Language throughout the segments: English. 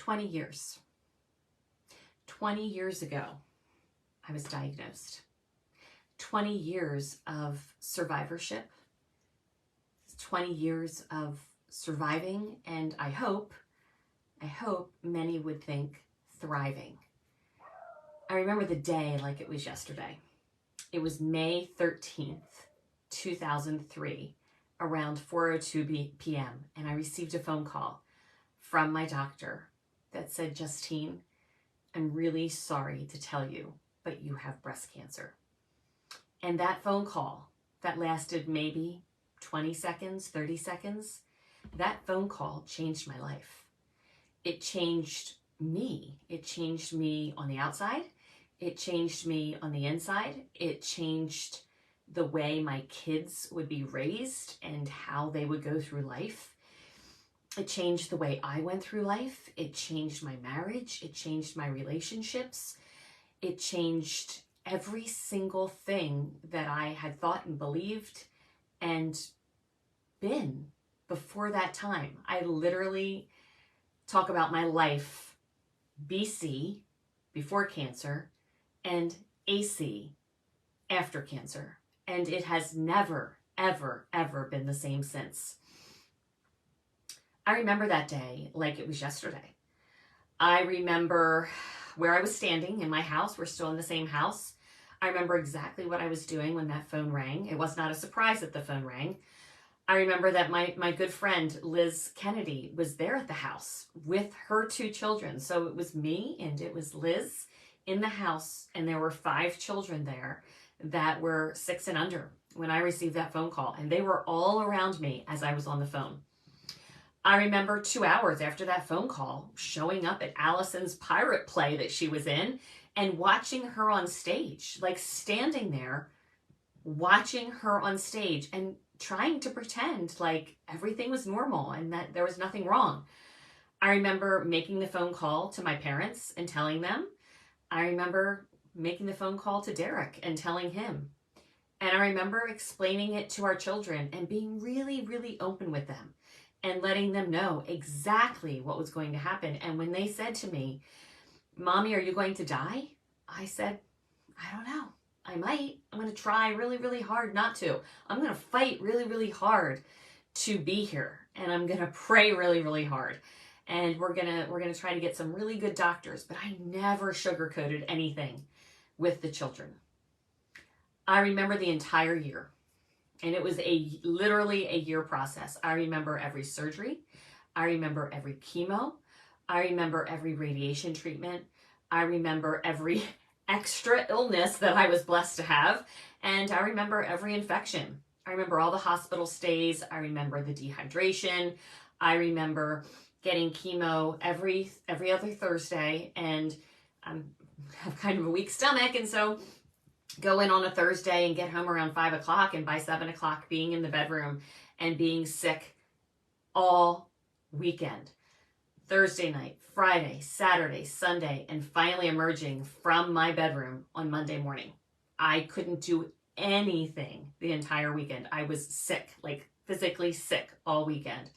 20 years. 20 years ago, I was diagnosed. 20 years of survivorship, 20 years of surviving, and I hope many would think thriving. I remember the day like it was yesterday. It was May 13th, 2003, around 4:02 p.m., and I received a phone call from my doctor that said, Justine, I'm really sorry to tell you, but you have breast cancer. And that phone call that lasted maybe 20 seconds, 30 seconds, that phone call changed my life. It changed me. It changed me on the outside. It changed me on the inside. It changed the way my kids would be raised and how they would go through life. It changed the way I went through life. It changed my marriage. It changed my relationships. It changed every single thing that I had thought and believed and been before that time. I literally talk about my life BC, before cancer, and AC, after cancer. And it has never, ever, ever been the same since. I remember that day like it was yesterday. I remember where I was standing in my house. We're still in the same house. I remember exactly what I was doing when that phone rang. It was not a surprise that the phone rang. I remember that my good friend, Liz Kennedy, was there at the house with her 2 children. So it was me and it was Liz in the house, and there were 5 children there that were 6 and under when I received that phone call, and they were all around me as I was on the phone. I remember 2 hours after that phone call showing up at Allison's pirate play that she was in and watching her on stage, like standing there, watching her on stage and trying to pretend like everything was normal and that there was nothing wrong. I remember making the phone call to my parents and telling them. I remember making the phone call to Derek and telling him. And I remember explaining it to our children and being really, really open with them and letting them know exactly what was going to happen. And when they said to me, Mommy, are you going to die? I said, I don't know. I might. I'm going to try really, really hard not to. I'm going to fight really, really hard to be here. And I'm going to pray really, really hard. And we're going to try to get some really good doctors. But I never sugarcoated anything with the children. I remember the entire year. And it was literally a year process. I remember every surgery. I remember every chemo. I remember every radiation treatment. I remember every extra illness that I was blessed to have. And I remember every infection. I remember all the hospital stays. I remember the dehydration. I remember getting chemo every other Thursday. And I have kind of a weak stomach. And so go in on a Thursday and get home around 5 o'clock, and by 7 o'clock being in the bedroom and being sick all weekend. Thursday night, Friday, Saturday, Sunday, and finally emerging from my bedroom on Monday morning. I couldn't do anything the entire weekend. I was sick, like physically sick all weekend.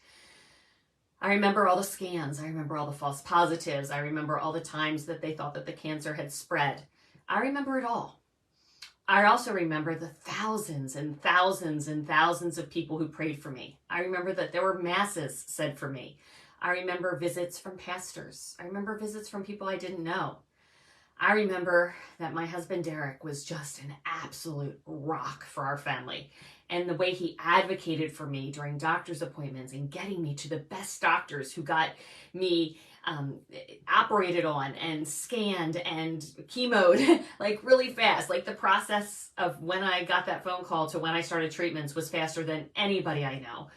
I remember all the scans. I remember all the false positives. I remember all the times that they thought that the cancer had spread. I remember it all. I also remember the thousands and thousands and thousands of people who prayed for me. I remember that there were masses said for me. I remember visits from pastors. I remember visits from people I didn't know. I remember that my husband Derek was just an absolute rock for our family. And the way he advocated for me during doctor's appointments and getting me to the best doctors who got me operated on and scanned and chemoed like really fast. Like the process of when I got that phone call to when I started treatments was faster than anybody I know.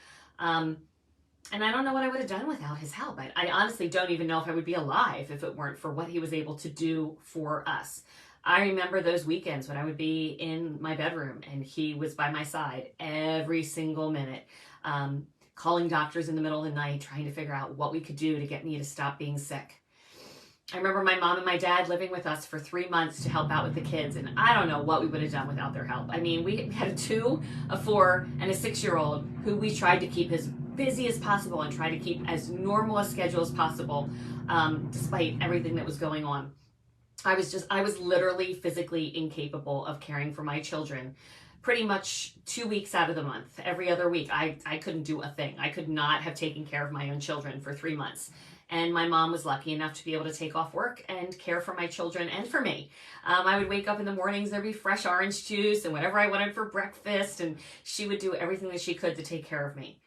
And I don't know what I would have done without his help. I honestly don't even know if I would be alive if it weren't for what he was able to do for us. I remember those weekends when I would be in my bedroom and he was by my side every single minute, calling doctors in the middle of the night, trying to figure out what we could do to get me to stop being sick. I remember my mom and my dad living with us for 3 months to help out with the kids, and I don't know what we would have done without their help. I mean, we had a 2, a 4, and a 6-year-old who we tried to keep his busy as possible and try to keep as normal a schedule as possible, despite everything that was going on. I was literally physically incapable of caring for my children pretty much 2 weeks out of the month. Every other week, I couldn't do a thing. I could not have taken care of my own children for 3 months. And my mom was lucky enough to be able to take off work and care for my children and for me. I would wake up in the mornings, there'd be fresh orange juice and whatever I wanted for breakfast, and she would do everything that she could to take care of me.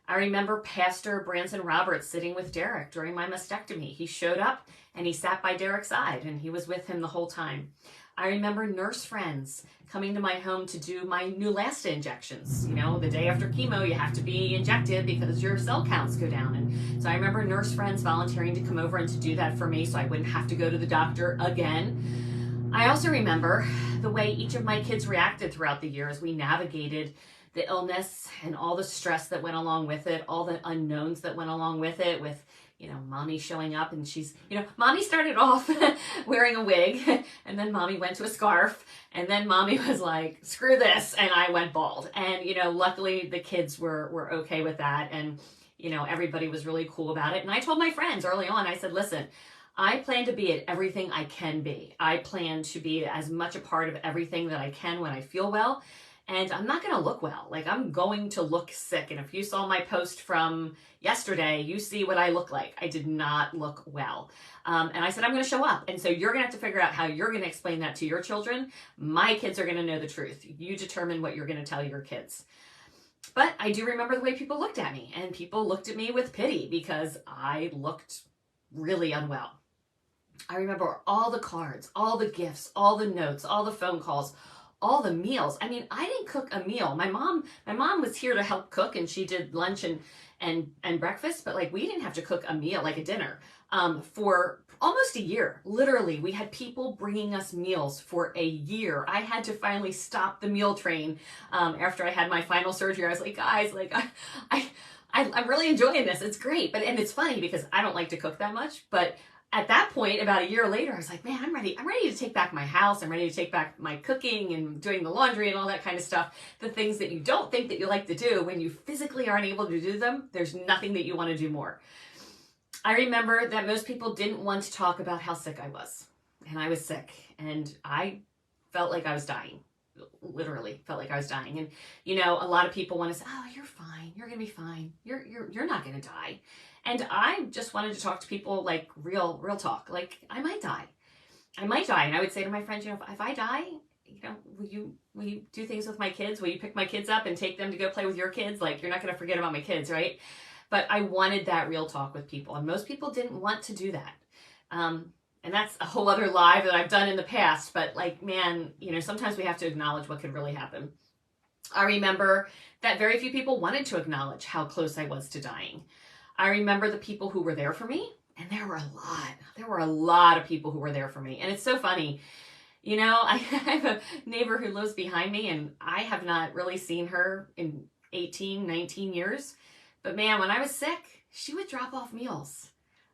I remember Pastor Branson Roberts sitting with Derek during my mastectomy. He showed up and he sat by Derek's side and he was with him the whole time. I remember nurse friends coming to my home to do my Neulasta injections. You know, the day after chemo, you have to be injected because your cell counts go down. And so I remember nurse friends volunteering to come over and to do that for me so I wouldn't have to go to the doctor again. I also remember the way each of my kids reacted throughout the year as we navigated the illness and all the stress that went along with it, all the unknowns that went along with it, with, you know, mommy showing up and she's, you know, mommy started off wearing a wig and then mommy went to a scarf and then mommy was like, screw this. And I went bald. And, you know, luckily the kids were okay with that. And, you know, everybody was really cool about it. And I told my friends early on, I said, listen, I plan to be at everything I can be. I plan to be as much a part of everything that I can when I feel well. And I'm not going to look well. Like, I'm going to look sick. And if you saw my post from yesterday, you see what I look like. I did not look well. And I said, I'm going to show up. And so you're going to have to figure out how you're going to explain that to your children. My kids are going to know the truth. You determine what you're going to tell your kids. But I do remember the way people looked at me. And people looked at me with pity because I looked really unwell. I remember all the cards, all the gifts, all the notes, all the phone calls, all the meals. I mean, I didn't cook a meal. My mom was here to help cook and she did lunch and breakfast, but like we didn't have to cook a meal, like a dinner, for almost a year. Literally, we had people bringing us meals for a year. I had to finally stop the meal train after I had my final surgery. I was like, guys, like I'm really enjoying this. It's great. And it's funny because I don't like to cook that much, but at that point, about a year later, I was like, man, I'm ready to take back my house. I'm ready to take back my cooking and doing the laundry and all that kind of stuff. The things that you don't think that you like to do, when you physically aren't able to do them, there's nothing that you want to do more. I remember that most people didn't want to talk about how sick I was. And I was sick. And I felt like I was dying. Literally felt like I was dying. And, you know, a lot of people want to say, oh, you're fine. You're going to be fine. You're not going to die. And I just wanted to talk to people like real talk. Like, I might die. And I would say to my friends, you know, if I die, you know, will you do things with my kids? Will you pick my kids up and take them to go play with your kids? Like, you're not going to forget about my kids, right? But I wanted that real talk with people. And most people didn't want to do that. And that's a whole other lie that I've done in the past. But like, man, you know, sometimes we have to acknowledge what could really happen. I remember that very few people wanted to acknowledge how close I was to dying. I remember the people who were there for me, and there were a lot of people who were there for me. And it's so funny. You know, I have a neighbor who lives behind me, and I have not really seen her in 18, 19 years. But man, when I was sick, she would drop off meals.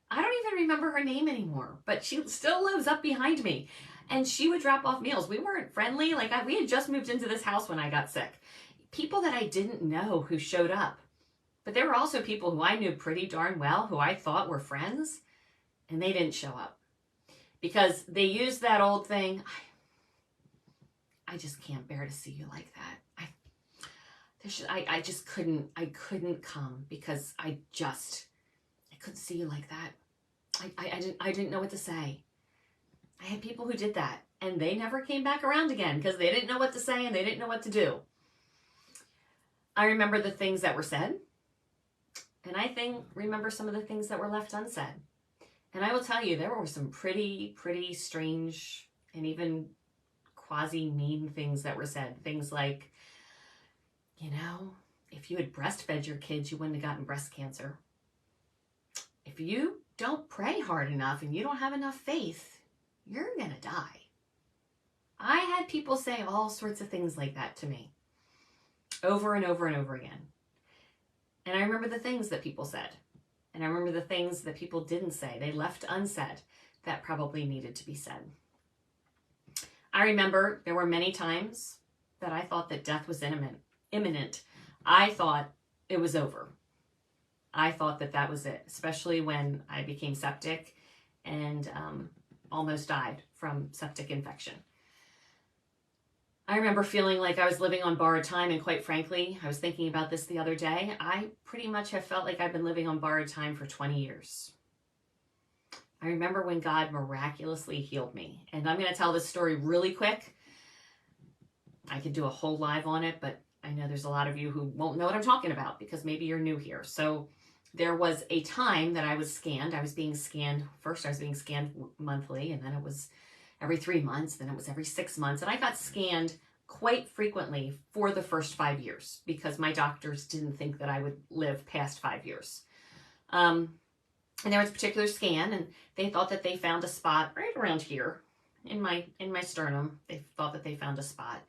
I don't even remember her name anymore, but she still lives up behind me. And she would drop off meals. We weren't friendly. Like, we had just moved into this house when I got sick. People that I didn't know who showed up. But there were also people who I knew pretty darn well, who I thought were friends, and they didn't show up. Because they used that old thing, I just can't bear to see you like that. I just couldn't come because I couldn't see you like that. I didn't know what to say. I had people who did that, and they never came back around again because they didn't know what to say and they didn't know what to do. I remember the things that were said. And I remember some of the things that were left unsaid. And I will tell you, there were some pretty strange and even quasi-mean things that were said. Things like, you know, if you had breastfed your kids, you wouldn't have gotten breast cancer. If you don't pray hard enough and you don't have enough faith, you're going to die. I had people say all sorts of things like that to me over and over and over again. And I remember the things that people said. And I remember the things that people didn't say. They left unsaid that probably needed to be said. I remember there were many times that I thought that death was imminent. I thought it was over. I thought that that was it, especially when I became septic and almost died from septic infection. I remember feeling like I was living on borrowed time, and quite frankly, I was thinking about this the other day. I pretty much have felt like I've been living on borrowed time for 20 years. I remember when God miraculously healed me, and I'm going to tell this story really quick. I could do a whole live on it, but I know there's a lot of you who won't know what I'm talking about because maybe you're new here. So there was a time that I was scanned. I was being scanned. First, I was being scanned monthly, and then it was every 3 months, then it was every 6 months. And I got scanned quite frequently for the first 5 years because my doctors didn't think that I would live past 5 years. And there was a particular scan, and they thought that they found a spot right around here in my sternum. They thought that they found a spot.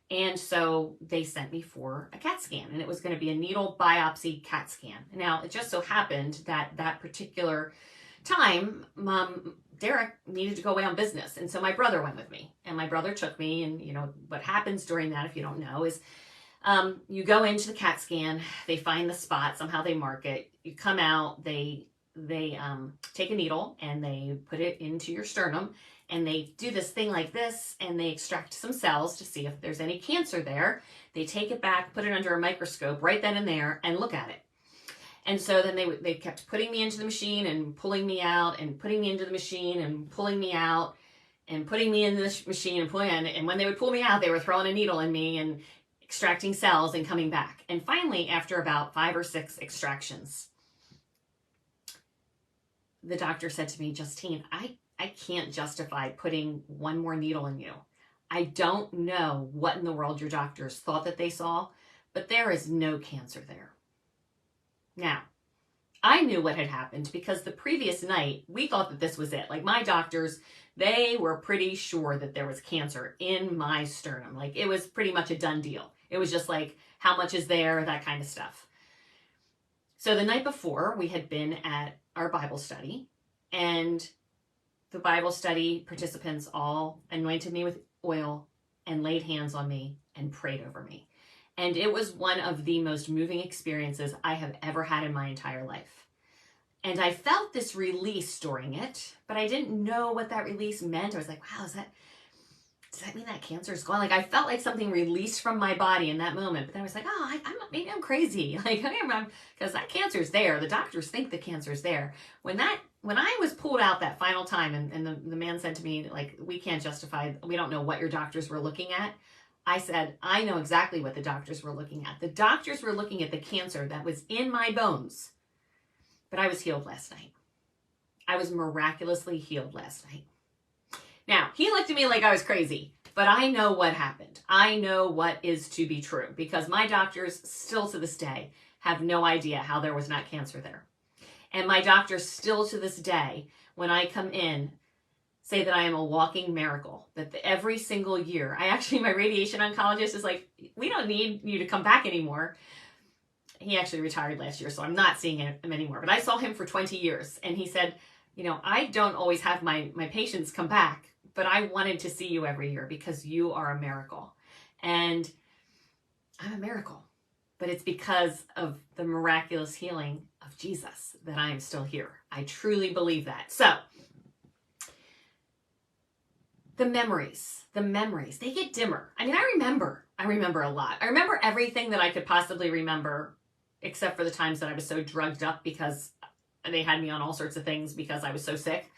And so they sent me for a CAT scan, and it was going to be a needle biopsy CAT scan. Now, it just so happened that that particular time, Derek needed to go away on business. And so my brother went with me, and my brother took me. And you know, what happens during that, if you don't know, is you go into the CAT scan, they find the spot, somehow they mark it, you come out, they take a needle and they put it into your sternum, and they do this thing like this, and they extract some cells to see if there's any cancer there. They take it back, put it under a microscope right then and there, and look at it. And so then they kept putting me into the machine and pulling me out, and putting me into the machine and pulling me out, and putting me in the machine and pulling in. And when they would pull me out, they were throwing a needle in me and extracting cells and coming back. And finally, after about 5 or 6 extractions, the doctor said to me, Justine, I can't justify putting one more needle in you. I don't know what in the world your doctors thought that they saw, but there is no cancer there. Now, I knew what had happened because the previous night, we thought that this was it. Like, my doctors, they were pretty sure that there was cancer in my sternum. Like, it was pretty much a done deal. It was just like, how much is there, that kind of stuff. So the night before, we had been at our Bible study, and the Bible study participants all anointed me with oil and laid hands on me and prayed over me. And it was one of the most moving experiences I have ever had in my entire life. And I felt this release during it, but I didn't know what that release meant. I was like, wow, does that mean that cancer is gone? Like, I felt like something released from my body in that moment. But then I was like, oh, maybe I'm crazy. Like, because that cancer's there. The doctors think the cancer's there. When I was pulled out that final time, and the man said to me, like, we can't justify, we don't know what your doctors were looking at. I said, I know exactly what the doctors were looking at. The doctors were looking at the cancer that was in my bones. But I was healed last night. I was miraculously healed last night. Now, he looked at me like I was crazy, but I know what happened. I know what is to be true, because my doctors still to this day have no idea how there was not cancer there. And my doctors still to this day, when I come in, say that I am a walking miracle, that every single year, my radiation oncologist is like, we don't need you to come back anymore. He actually retired last year, so I'm not seeing him anymore, but I saw him for 20 years. And he said, you know, I don't always have my patients come back, but I wanted to see you every year because you are a miracle. And I'm a miracle, but it's because of the miraculous healing of Jesus that I am still here. I truly believe that. So the memories, they get dimmer. I mean, I remember a lot. I remember everything that I could possibly remember, except for the times that I was so drugged up because they had me on all sorts of things because I was so sick.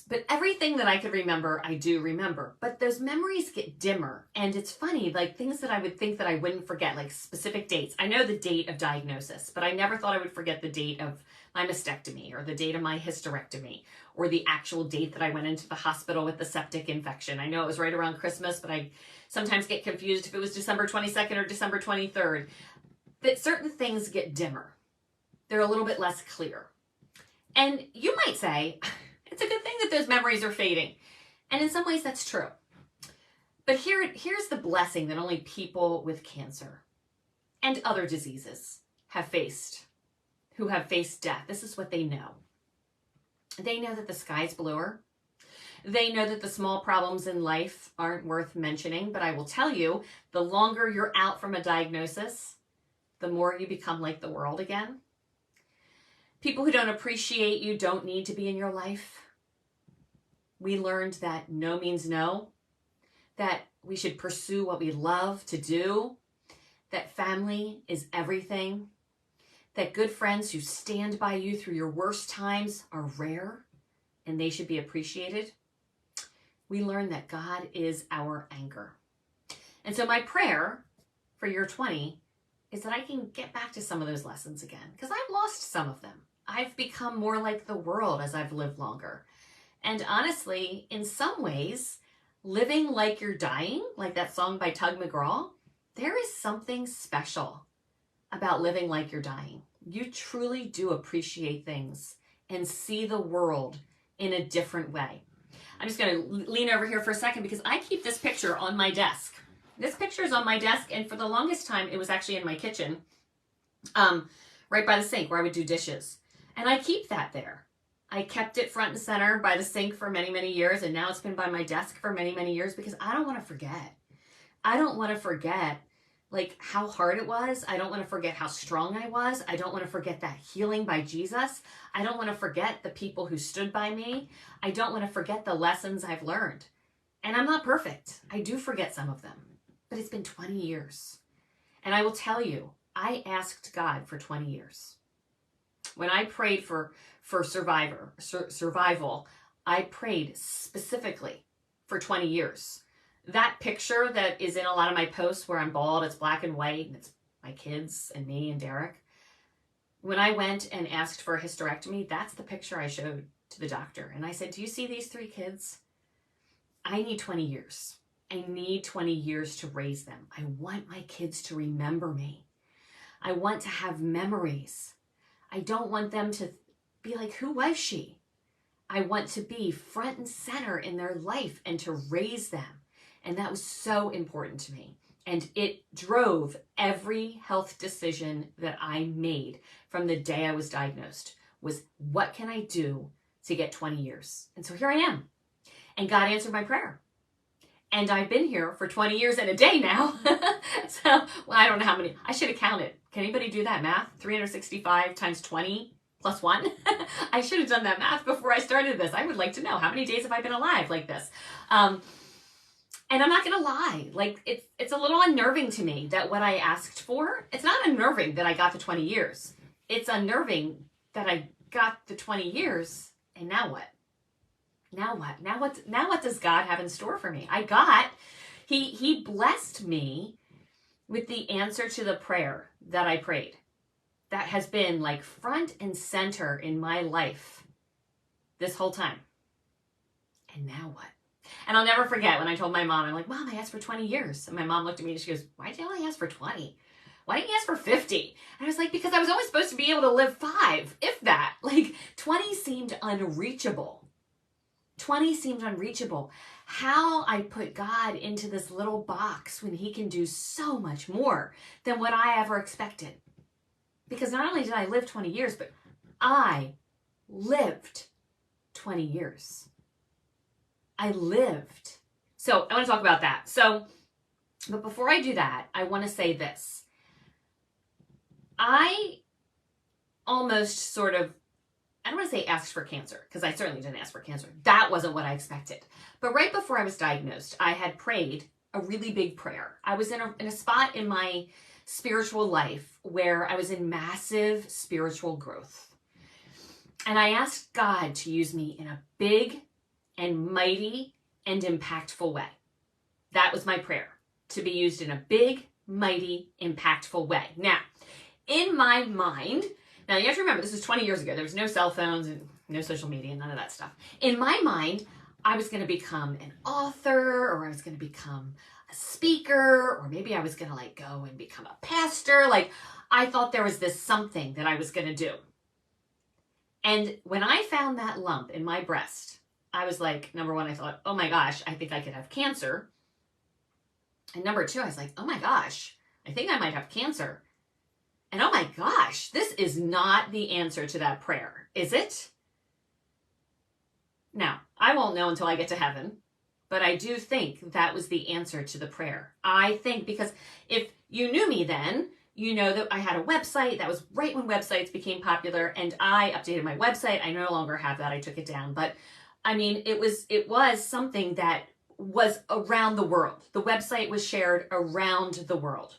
But everything that I could remember, I do remember. But those memories get dimmer. And it's funny, like things that I would think that I wouldn't forget, like specific dates. I know the date of diagnosis, but I never thought I would forget the date of my mastectomy or the date of my hysterectomy or the actual date that I went into the hospital with the septic infection. I know it was right around Christmas, but I sometimes get confused if it was December 22nd or December 23rd. That certain things get dimmer. They're a little bit less clear. And you might say, it's a good thing that those memories are fading. And in some ways that's true. But here's the blessing that only people with cancer and other diseases have faced, who have faced death. This is what they know. They know that the sky's bluer. They know that the small problems in life aren't worth mentioning. But I will tell you, the longer you're out from a diagnosis, the more you become like the world again. People who don't appreciate you don't need to be in your life. We learned that no means no, that we should pursue what we love to do, that family is everything, that good friends who stand by you through your worst times are rare and they should be appreciated. We learned that God is our anchor. And so my prayer for year 20 is that I can get back to some of those lessons again, because I've lost some of them. I've become more like the world as I've lived longer. And honestly, in some ways, living like you're dying, like that song by Tug McGraw, there is something special about living like you're dying. You truly do appreciate things and see the world in a different way. I'm just going to lean over here for a second because I keep this picture on my desk. This picture is on my desk, and for the longest time, it was actually in my kitchen, right by the sink where I would do dishes. And I keep that there. I kept it front and center by the sink for many, many years, and now it's been by my desk for many, many years because I don't want to forget. I don't want to forget like how hard it was. I don't want to forget how strong I was. I don't want to forget that healing by Jesus. I don't want to forget the people who stood by me. I don't want to forget the lessons I've learned. And I'm not perfect. I do forget some of them, but it's been 20 years. And I will tell you, I asked God for 20 years. When I prayed for survival, I prayed specifically for 20 years. That picture that is in a lot of my posts where I'm bald, it's black and white, and it's my kids and me and Derek. When I went and asked for a hysterectomy, that's the picture I showed to the doctor. And I said, do you see these 3 kids? I need 20 years. I need 20 years to raise them. I want my kids to remember me. I want to have memories. I don't want them to be like, who was she? I want to be front and center in their life and to raise them. And that was so important to me. And it drove every health decision that I made from the day I was diagnosed was, what can I do to get 20 years? And so here I am. And God answered my prayer. And I've been here for 20 years and a day now. So, well, I don't know how many. I should have counted. Can anybody do that math? 365 times 20 plus 1? I should have done that math before I started this. I would like to know, how many days have I been alive like this? And I'm not going to lie, like it's a little unnerving to me that what I asked for, it's not unnerving that I got the 20 years. It's unnerving that I got the 20 years, and now what? Now what? Now what does God have in store for me? He blessed me with the answer to the prayer that I prayed. That has been like front and center in my life this whole time. And now what? And I'll never forget when I told my mom, I'm like, Mom, I asked for 20 years. And my mom looked at me and she goes, why'd you only ask for 20? Why didn't you ask for 50? And I was like, because I was only supposed to be able to live 5, if that. Like 20 seemed unreachable. 20 seemed unreachable. How I put God into this little box when he can do so much more than what I ever expected. Because not only did I live 20 years, but I lived 20 years. I lived. So I want to talk about that. But before I do that, I want to say this. I almost sort of, I don't want to say asked for cancer, because I certainly didn't ask for cancer. That wasn't what I expected. But right before I was diagnosed, I had prayed a really big prayer. I was in a spot in my spiritual life where I was in massive spiritual growth. And I asked God to use me in a big and mighty and impactful way. That was my prayer, to be used in a big, mighty, impactful way. Now, in my mind, now you have to remember, this is 20 years ago. There was no cell phones and no social media, none of that stuff. In my mind, I was going to become an author, or I was going to become a speaker, or maybe I was going to like go and become a pastor. Like I thought there was this something that I was going to do. And when I found that lump in my breast, I was like, number one, I thought, oh my gosh, I think I could have cancer. And number two, I was like, oh my gosh, I think I might have cancer. And oh my gosh, this is not the answer to that prayer, is it? Now, I won't know until I get to heaven, but I do think that was the answer to the prayer. I think, because if you knew me then, you know that I had a website. That was right when websites became popular, and I updated my website. I no longer have that. I took it down. But I mean, it was something that was around the world. The website was shared around the world.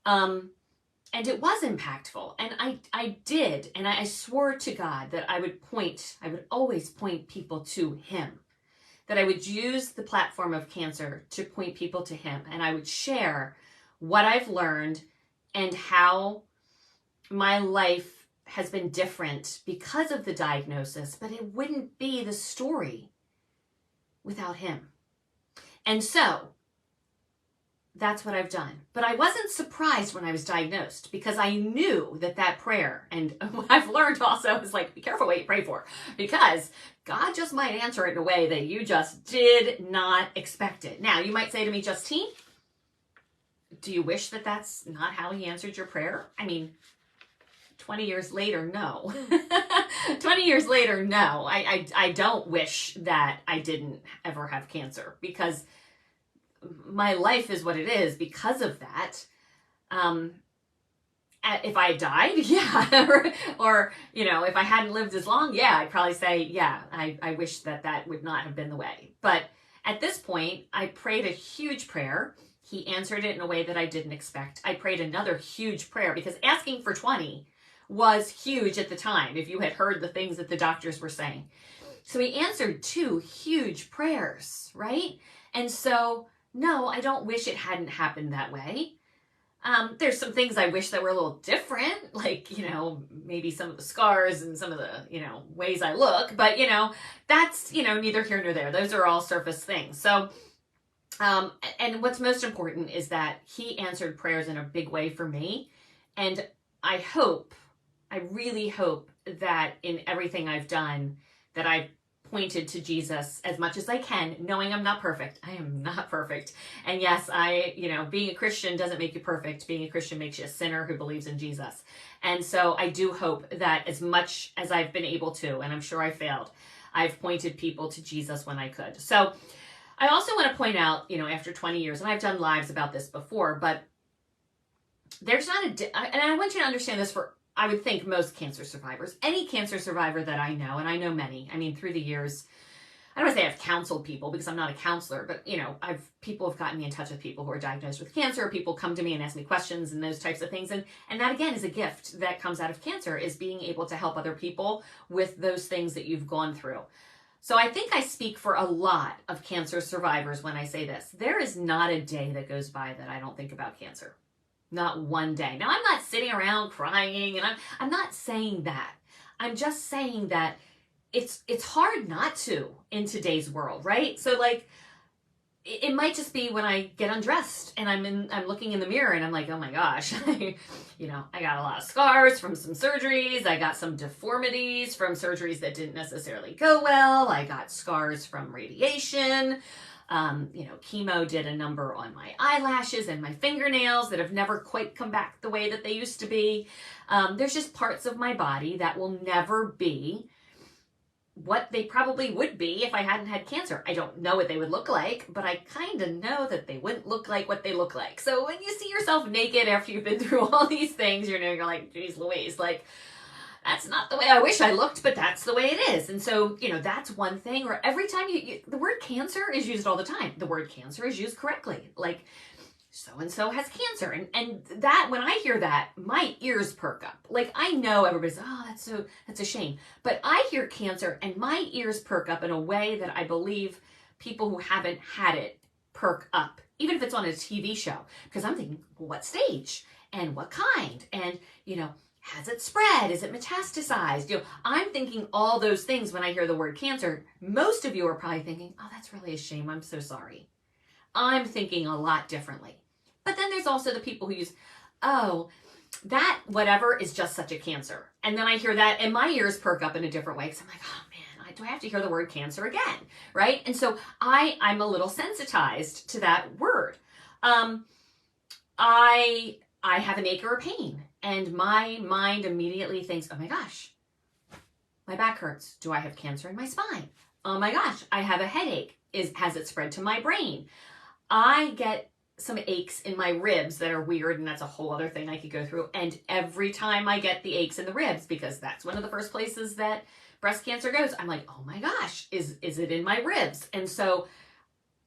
And it was impactful. And I did, and I swore to God that I would always point people to him, that I would use the platform of cancer to point people to him. And I would share what I've learned and how my life has been different because of the diagnosis, but it wouldn't be the story without him. And so that's what I've done. But I wasn't surprised when I was diagnosed, because I knew that prayer, and what I've learned also is, like, be careful what you pray for, because God just might answer it in a way that you just did not expect it. Now, you might say to me, Justine, do you wish that that's not how he answered your prayer? I mean, 20 years later, no. 20 years later, no. I don't wish that I didn't ever have cancer, because my life is what it is because of that. If I had died, yeah, or if I hadn't lived as long, yeah, I'd probably say, yeah, I wish that would not have been the way. But at this point, I prayed a huge prayer. He answered it in a way that I didn't expect. I prayed another huge prayer, because asking for 20 was huge at the time, if you had heard the things that the doctors were saying. So he answered 2 huge prayers, right? And so, no, I don't wish it hadn't happened that way. There's some things I wish that were a little different, like, maybe some of the scars and some of the, ways I look, but, that's, neither here nor there. Those are all surface things. So, and what's most important is that he answered prayers in a big way for me. And I really hope that in everything I've done, that I've pointed to Jesus as much as I can, knowing I'm not perfect. I am not perfect. And yes, being a Christian doesn't make you perfect. Being a Christian makes you a sinner who believes in Jesus. And so I do hope that as much as I've been able to, and I'm sure I failed, I've pointed people to Jesus when I could. So I also want to point out, after 20 years, and I've done lives about this before, but there's not and I want you to understand this for, I would think, most cancer survivors. Any cancer survivor that I know, and I know many, I mean, through the years, I don't want to say I've counseled people, because I'm not a counselor, but, people have gotten me in touch with people who are diagnosed with cancer. People come to me and ask me questions and those types of things. And that, again, is a gift that comes out of cancer, is being able to help other people with those things that you've gone through. So I think I speak for a lot of cancer survivors when I say this. There is not a day that goes by that I don't think about cancer. Not one day. Now, I'm not sitting around crying, and I'm not saying that. I'm just saying that it's hard not to in today's world, right? So, like, it might just be when I get undressed and I'm looking in the mirror and I'm like, oh my gosh, I got a lot of scars from some surgeries. I got some deformities from surgeries that didn't necessarily go well. I got scars from radiation. Chemo did a number on my eyelashes and my fingernails that have never quite come back the way that they used to be. There's just parts of my body that will never be what they probably would be if I hadn't had cancer. I don't know what they would look like, but I kind of know that they wouldn't look like what they look like. So when you see yourself naked after you've been through all these things, you're like, geez Louise, like, that's not the way I wish I looked, but that's the way it is. And so, that's one thing. Or every time the word cancer is used all the time. The word cancer is used correctly. Like, so-and-so has cancer. And that, when I hear that, my ears perk up. Like, I know everybody's, oh, that's a shame. But I hear cancer and my ears perk up in a way that I believe people who haven't had it perk up, even if it's on a TV show. Because I'm thinking, well, what stage? And what kind? And, has it spread? Is it metastasized? I'm thinking all those things when I hear the word cancer. Most of you are probably thinking, oh, that's really a shame. I'm so sorry. I'm thinking a lot differently. But then there's also the people who use, oh, that whatever is just such a cancer. And then I hear that and my ears perk up in a different way, because I'm like, oh man, do I have to hear the word cancer again? Right? And so I'm a little sensitized to that word. I have an ache or a pain, and my mind immediately thinks, oh my gosh, my back hurts. Do I have cancer in my spine? Oh my gosh, I have a headache. Has it spread to my brain? I get some aches in my ribs that are weird, and that's a whole other thing I could go through. And every time I get the aches in the ribs, because that's one of the first places that breast cancer goes, I'm like, oh my gosh, is it in my ribs? And so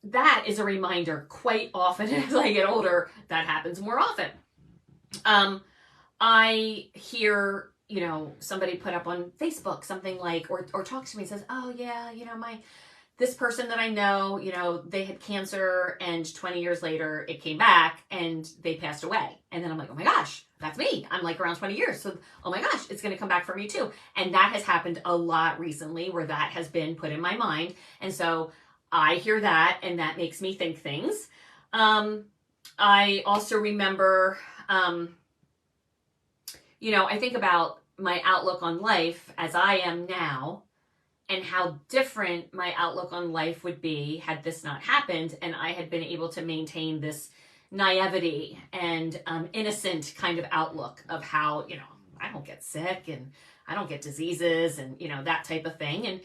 that is a reminder quite often as I get older, that happens more often. I hear, somebody put up on Facebook something like, or talks to me and says, oh yeah, this person that I know, they had cancer and 20 years later it came back and they passed away. And then I'm like, oh my gosh, that's me. I'm like around 20 years. So, oh my gosh, it's going to come back for me too. And that has happened a lot recently where that has been put in my mind. And so I hear that and that makes me think things. I also remember, I think about my outlook on life as I am now and how different my outlook on life would be had this not happened and I had been able to maintain this naivety and innocent kind of outlook of how, I don't get sick and I don't get diseases and, that type of thing. And,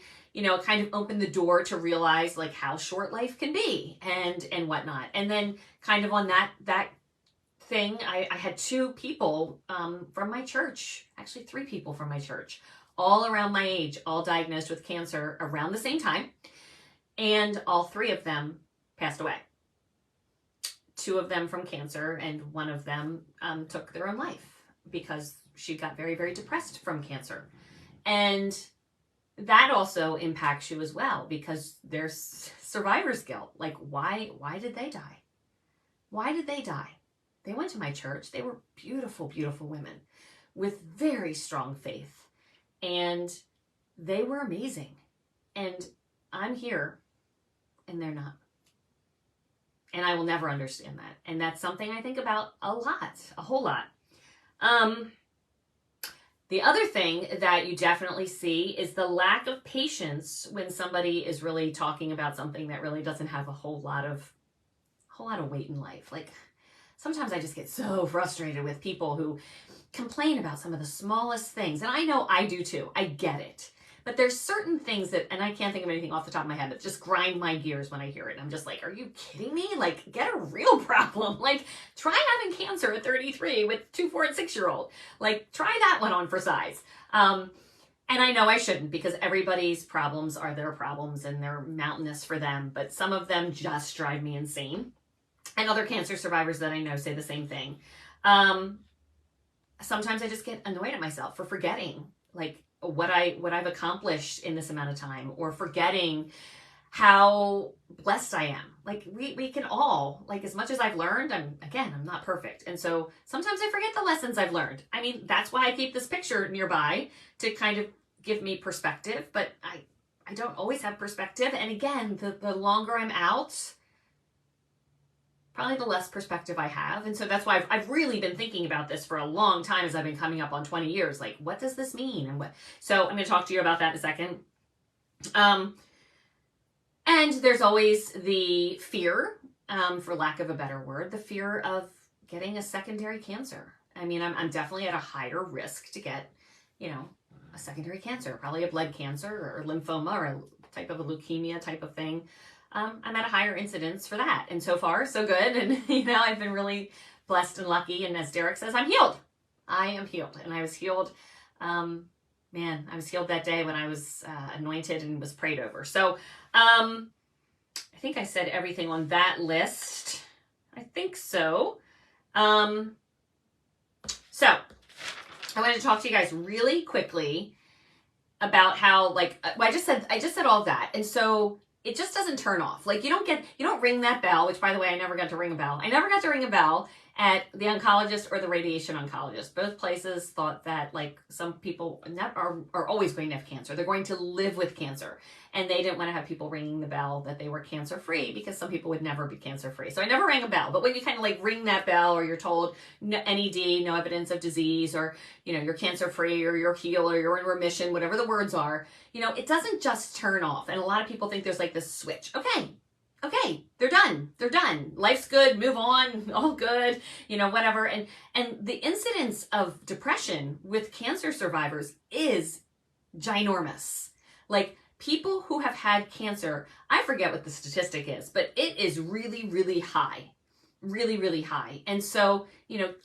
kind of opened the door to realize like how short life can be and whatnot. And then kind of on that thing, I had 2 people from my church, actually 3 people from my church, all around my age, all diagnosed with cancer around the same time. And all 3 of them passed away. 2 of them from cancer, and one of them took their own life because she got very, very depressed from cancer. And that also impacts you as well because there's survivor's guilt. Like, why did they die? Why did they die? They went to my church. They were beautiful, beautiful women with very strong faith. And they were amazing. And I'm here and they're not. And I will never understand that. And that's something I think about a whole lot. The other thing that you definitely see is the lack of patience when somebody is really talking about something that really doesn't have a whole lot of weight in life. Like, sometimes I just get so frustrated with people who complain about some of the smallest things. And I know I do too. I get it. But there's certain things that, and I can't think of anything off the top of my head, that just grind my gears when I hear it. I'm just like, are you kidding me? Like, get a real problem. Like, try having cancer at 33 with 2, 4, and 6-year-old. Like, try that one on for size. And I know I shouldn't because everybody's problems are their problems and they're mountainous for them. But some of them just drive me insane. And other cancer survivors that I know say the same thing. Sometimes I just get annoyed at myself for forgetting like what I've accomplished in this amount of time, or forgetting how blessed I am. Like we can all, like, as much as I've learned, I'm not perfect. And so sometimes I forget the lessons I've learned. I mean, that's why I keep this picture nearby to kind of give me perspective, but I don't always have perspective. And again, the longer I'm out, probably the less perspective I have. And so that's why I've really been thinking about this for a long time as I've been coming up on 20 years. Like, what does this mean? And so I'm going to talk to you about that in a second. And there's always the fear, for lack of a better word, the fear of getting a secondary cancer. I mean, I'm definitely at a higher risk to get, a secondary cancer, probably a blood cancer or lymphoma or a type of a leukemia type of thing. I'm at a higher incidence for that. And so far, so good. And, I've been really blessed and lucky. And as Derek says, I'm healed. I am healed. And I was healed. I was healed that day when I was anointed and was prayed over. So I think I said everything on that list. I think so. So I wanted to talk to you guys really quickly about how, I just said all of that. And so it just doesn't turn off. Like, you don't ring that bell, which, by the way, I never got to ring a bell. I never got to ring a bell at the oncologist or the radiation oncologist. Both places thought that, some people are always going to have cancer. They're going to live with cancer. And they didn't want to have people ringing the bell that they were cancer-free, because some people would never be cancer-free. So I never rang a bell. But when you kind of ring that bell, or you're told NED, no evidence of disease, or, you're cancer-free, or you're healed, or you're in remission, whatever the words are, it doesn't just turn off. And a lot of people think there's this switch. Okay, they're done. Life's good, move on, all good, whatever. And the incidence of depression with cancer survivors is ginormous. People who have had cancer, I forget what the statistic is, but it is really, really high. really, really high. And so,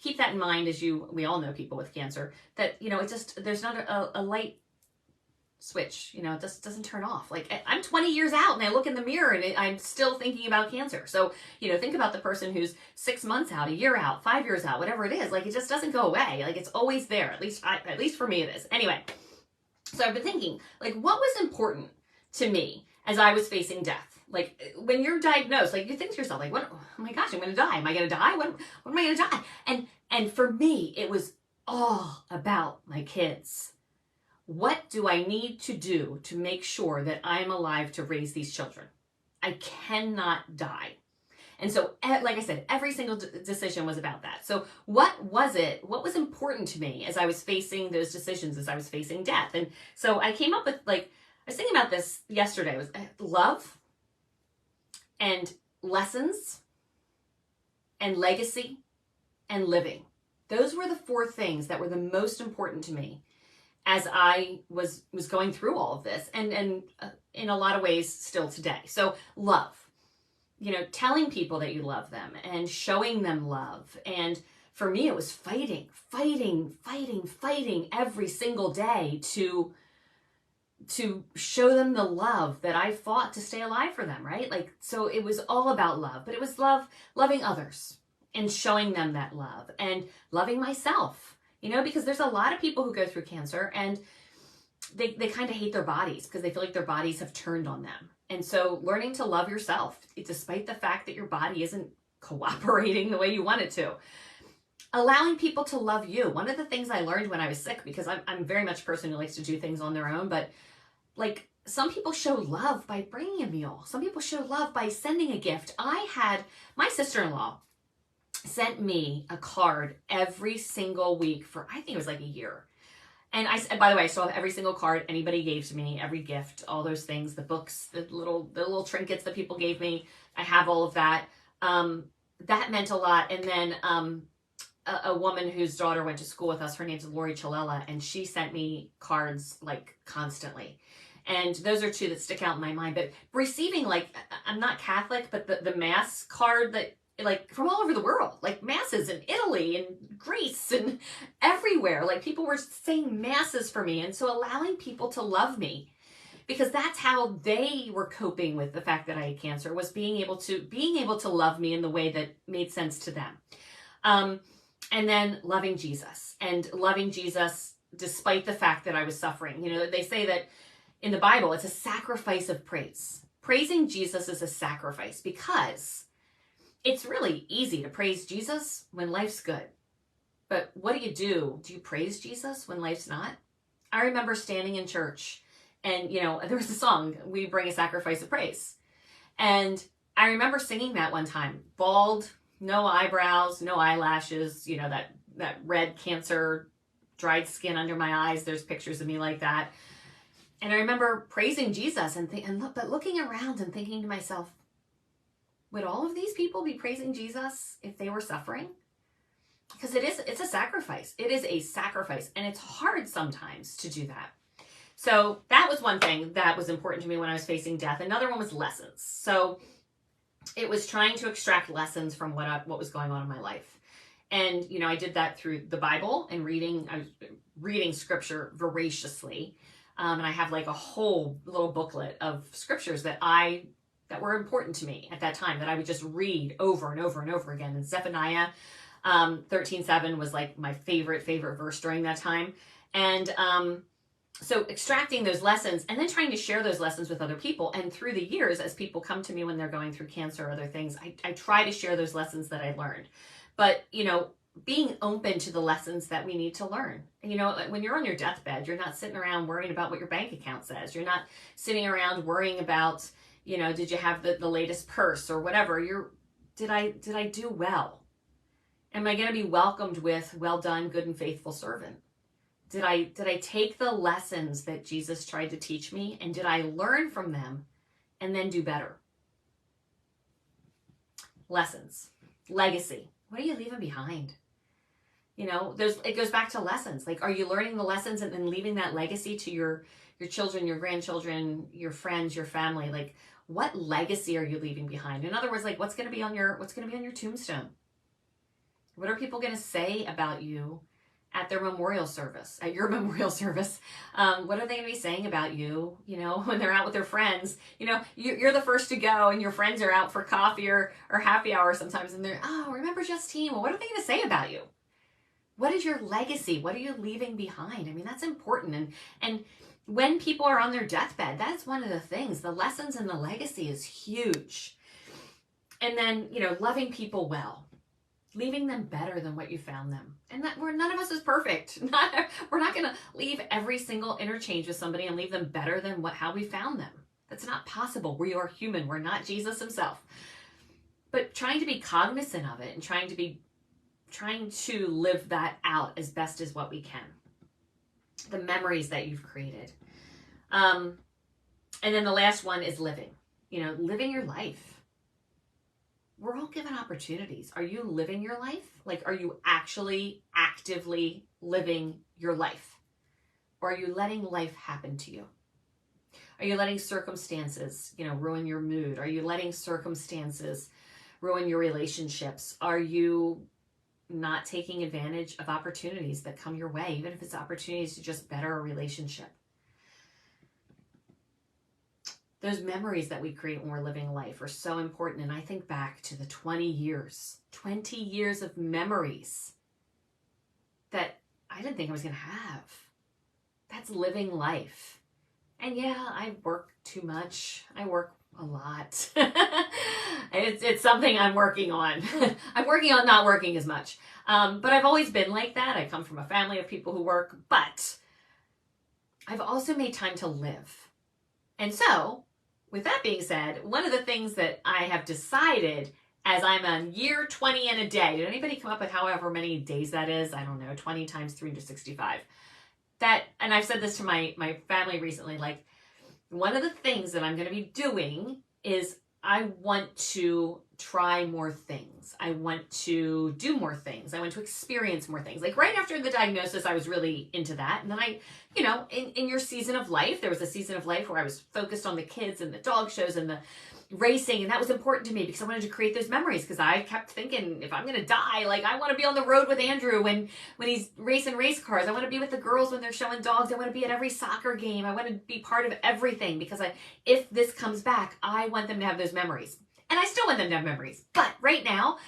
keep that in mind as we all know people with cancer, that, there's not a light switch, it just doesn't turn off. Like, I'm 20 years out and I look in the mirror and I'm still thinking about cancer. So, think about the person who's 6 months out, a year out, 5 years out, whatever it is. Like, it just doesn't go away. Like, it's always there. At least for me it is. Anyway, so I've been thinking, like, what was important to me as I was facing death? Like, when you're diagnosed, like, you think to yourself, like, what? Oh my gosh, I'm going to die. Am I going to die? When am I going to die? And for me, it was all about my kids. What do I need to do to make sure that I'm alive to raise these children? I cannot die. And so, like I said, every single decision was about that. So what was important to me as I was facing those decisions, as I was facing death? And so I came up with, I was thinking about this yesterday, was love and lessons and legacy and living. Those were the 4 things that were the most important to me as I was going through all of this, and in a lot of ways still today. So love, telling people that you love them and showing them love. And for me, it was fighting every single day to show them the love that I fought to stay alive for them, right? Like, so it was all about love, but it was loving others and showing them that love, and loving myself, because there's a lot of people who go through cancer and they kind of hate their bodies because they feel like their bodies have turned on them. And so learning to love yourself, despite the fact that your body isn't cooperating the way you want it to. Allowing people to love you. One of the things I learned when I was sick, because I'm very much a person who likes to do things on their own, but like, some people show love by bringing a meal. Some people show love by sending a gift. I had my sister-in-law sent me a card every single week for, I think it was like a year. And by the way, I still have every single card anybody gave to me, every gift, all those things, the books, the little trinkets that people gave me. I have all of that. That meant a lot. And then a woman whose daughter went to school with us, her name's Lori Chalella, and she sent me cards like constantly. And those are 2 that stick out in my mind. But receiving, like, I'm not Catholic, but the Mass card that, like, from all over the world, like masses in Italy and Greece and everywhere, like, people were saying masses for me. And so allowing people to love me, because that's how they were coping with the fact that I had cancer, was being able to love me in the way that made sense to them. And then loving Jesus despite the fact that I was suffering. They say that in the Bible, it's a sacrifice of praise. Praising Jesus is a sacrifice, because it's really easy to praise Jesus when life's good. But what do? Do you praise Jesus when life's not? I remember standing in church and, there was a song, "We Bring a Sacrifice of Praise." And I remember singing that one time, bald, no eyebrows, no eyelashes, that red cancer, dried skin under my eyes. There's pictures of me like that. And I remember praising Jesus but looking around and thinking to myself, would all of these people be praising Jesus if they were suffering? Because it's a sacrifice. It is a sacrifice. And it's hard sometimes to do that. So that was one thing that was important to me when I was facing death. Another one was lessons. So it was trying to extract lessons from what was going on in my life. And, I did that through the Bible and I was reading scripture voraciously. And I have like a whole little booklet of scriptures that were important to me at that time, that I would just read over and over and over again. And Zephaniah 13:7 was like my favorite verse during that time. And so extracting those lessons and then trying to share those lessons with other people. And through the years, as people come to me when they're going through cancer or other things, I try to share those lessons that I learned. But, being open to the lessons that we need to learn. When you're on your deathbed, you're not sitting around worrying about what your bank account says. You're not sitting around worrying about, did you have the latest purse or whatever. Did I do well? Am I going to be welcomed with, "Well done, good and faithful servant"? Did I take the lessons that Jesus tried to teach me, and did I learn from them and then do better? Lessons, legacy. What are you leaving behind? It goes back to lessons. Like, are you learning the lessons and then leaving that legacy to your children, your grandchildren, your friends, your family, like what legacy are you leaving behind? In other words, like what's going to be on your tombstone? What are people going to say about you at their memorial service, at your memorial service? What are they going to be saying about you, when they're out with their friends? You're the first to go and your friends are out for coffee or happy hour sometimes and they're, oh, remember Justine? Well, what are they going to say about you? What is your legacy? What are you leaving behind? I mean, that's important. And when people are on their deathbed, that's one of the things. The lessons and the legacy is huge. And then, loving people well. Leaving them better than what you found them. And that none of us is perfect. We're not going to leave every single interchange with somebody and leave them better than how we found them. That's not possible. We are human. We're not Jesus himself. But trying to be cognizant of it and trying to live that out as best as what we can. The memories that you've created. And then the last one is living. Living your life. We're all given opportunities. Are you living your life? Like, are you actually actively living your life? Or are you letting life happen to you? Are you letting circumstances, ruin your mood? Are you letting circumstances ruin your relationships? Are you not taking advantage of opportunities that come your way, even if it's opportunities to just better a relationship? Those memories that we create when we're living life are so important. And I think back to the 20 years of memories that I didn't think I was going to have. That's living life. And yeah, I work too much. I work a lot. It's something I'm working on. I'm working on not working as much. But I've always been like that. I come from a family of people who work, but I've also made time to live. And so, with that being said, one of the things that I have decided as I'm on year 20 and a day, did anybody come up with however many days that is? I don't know, 20 times 365. And I've said this to my family recently, like one of the things that I'm going to be doing is I want to try more things. I want to do more things. I want to experience more things. Like right after the diagnosis, I was really into that. And then in your season of life, there was a season of life where I was focused on the kids and the dog shows and the racing. And that was important to me because I wanted to create those memories because I kept thinking if I'm going to die, like I want to be on the road with Andrew when he's racing race cars. I want to be with the girls when they're showing dogs. I want to be at every soccer game. I want to be part of everything because if this comes back, I want them to have those memories. And I still want them to have memories. But right now,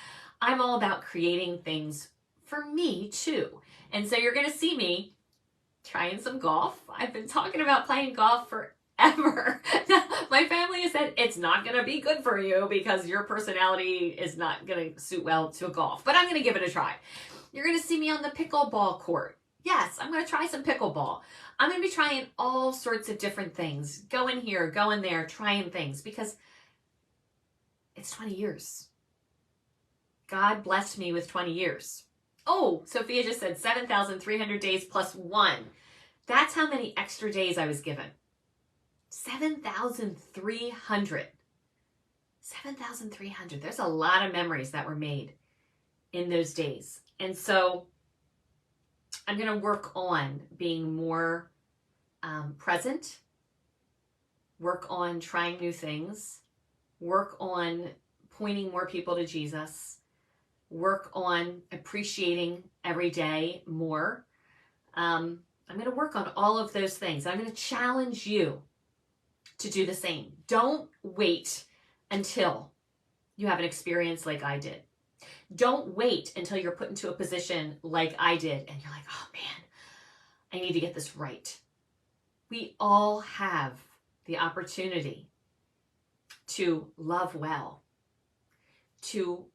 I'm all about creating things for me too. And so you're going to see me trying some golf. I've been talking about playing golf forever. My family has said it's not going to be good for you because your personality is not going to suit well to golf. But I'm going to give it a try. You're going to see me on the pickleball court. Yes, I'm going to try some pickleball. I'm going to be trying all sorts of different things. Going here, going there, trying things because it's 20 years. God blessed me with 20 years. Oh, Sophia just said 7,300 days plus one. That's how many extra days I was given. 7,300. 7,300. There's a lot of memories that were made in those days. And so I'm going to work on being more present, work on trying new things, work on pointing more people to Jesus, work on appreciating every day more. I'm going to work on all of those things. I'm going to challenge you to do the same. Don't wait until you have an experience like I did. Don't wait until you're put into a position like I did and you're like, oh man, I need to get this right. We all have the opportunity to love well, to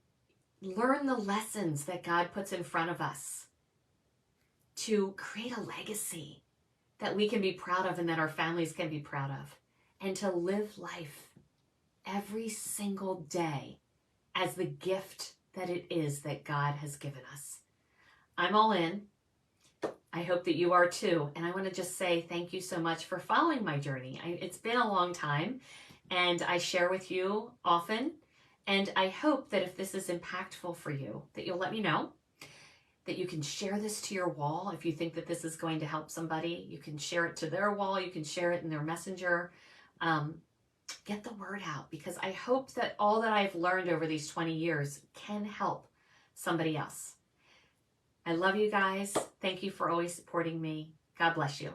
learn the lessons that God puts in front of us, to create a legacy that we can be proud of and that our families can be proud of, and to live life every single day as the gift that it is that God has given us. I'm all in. I hope that you are too. And I want to just say thank you so much for following my journey. It's been a long time and I share with you often. And I hope that if this is impactful for you, that you'll let me know, that you can share this to your wall. If you think that this is going to help somebody, you can share it to their wall. You can share it in their messenger. Get the word out, because I hope that all that I've learned over these 20 years can help somebody else. I love you guys. Thank you for always supporting me. God bless you.